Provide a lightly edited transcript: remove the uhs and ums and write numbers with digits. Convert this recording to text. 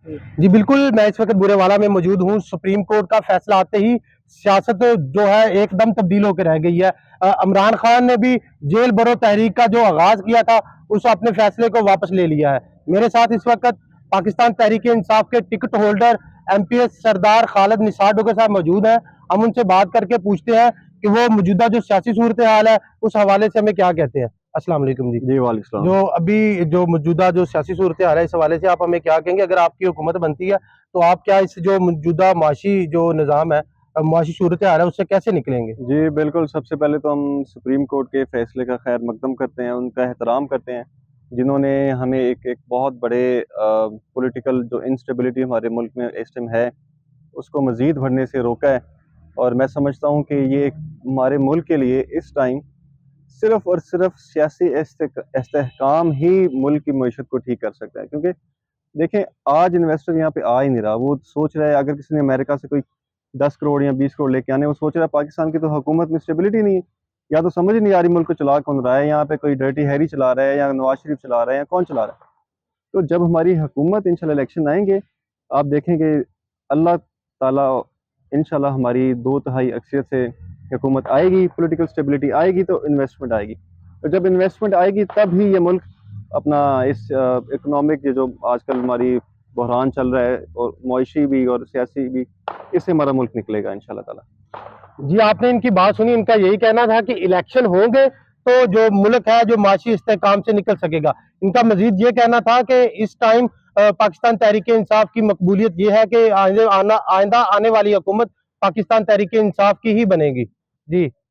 जी बिल्कुल, मैं इस वक्त बुरेवाला में मौजूद हूँ। सुप्रीम कोर्ट का फैसला आते ही सियासत जो है एकदम तब्दील होकर रह गई है। इमरान खान ने भी जेल भरो तहरीक का जो आगाज किया था, उस अपने फैसले को वापस ले लिया है। मेरे साथ इस वक्त पाकिस्तान तहरीक इंसाफ के टिकट होल्डर MPS सरदार खालिद निसार डोगर साहब मौजूद हैं। हम उनसे बात करके पूछते हैं कि वो मौजूदा जो सियासी सूरत हाल है, उस हवाले से हमें क्या कहते हैं। अस्सलाम वालेकुम जी। जी वालेकुम। जो अभी जो मौजूदा जो सियासी सूरत हाल है, इस हवाले से आप हमें क्या कहेंगे? अगर आपकी हुकूमत बनती है तो आप क्या इस जो मौजूदा माशी जो निज़ाम है, माशी सूरत हाल है, उससे कैसे निकलेंगे? जी बिल्कुल, सबसे पहले तो हम सुप्रीम कोर्ट के फैसले का खैर मकदम करते हैं, उनका एहतराम करते हैं, जिन्होंने हमें एक बहुत बड़े पॉलिटिकल जो इंस्टेबिलिटी हमारे मुल्क में इस टाइम है, उसको मज़ीद बढ़ने से रोका है। और मैं समझता हूँ कि ये हमारे मुल्क के लिए इस टाइम सिर्फ़ और सिर्फ़ सियासी इस्तेहकाम ही मुल्क की मईशत को ठीक कर सकता है। क्योंकि देखें, आज इन्वेस्टर यहाँ पे आ ही नहीं रहा। वो सोच रहा है, अगर किसी ने अमेरिका से कोई 10 करोड़ या 20 करोड़ लेके आने, वो सोच रहा है पाकिस्तान की तो हुकूमत में स्टेबिलिटी नहीं है, या तो समझ ही नहीं आ रही मुल्क को चला कौन रहा है, यहाँ पे कोई डर्टी हैरी चला रहा है या नवाज शरीफ चला रहा है या कौन चला रहा है। तो जब हमारी हुकूमत इंशाल्लाह इलेक्शन आएंगे, आप देखेंगे अल्लाह ताला इंशाल्लाह हमारी 2/3 अक्सरियत से हुकूमत आएगी, पॉलिटिकल स्टेबिलिटी आएगी, तो इन्वेस्टमेंट आएगी। तो जब इन्वेस्टमेंट आएगी तब ही ये मुल्क अपना इस इकोनॉमिक ये जो आजकल हमारी बहरान चल रहा है, और मुआशी भी और सियासी भी, इससे हमारा मुल्क निकलेगा इंशाल्लाह ताला। जी, आपने इनकी बात सुनी। इनका यही कहना था कि इलेक्शन होंगे तो जो मुल्क है जो माशी इस्तेहकाम से निकल सकेगा। इनका मजीद ये कहना था कि इस टाइम पाकिस्तान तहरीक इंसाफ की मकबूलियत ये है कि आइंदा आने वाली हुकूमत पाकिस्तान तहरीक इंसाफ की ही बनेगी। जी।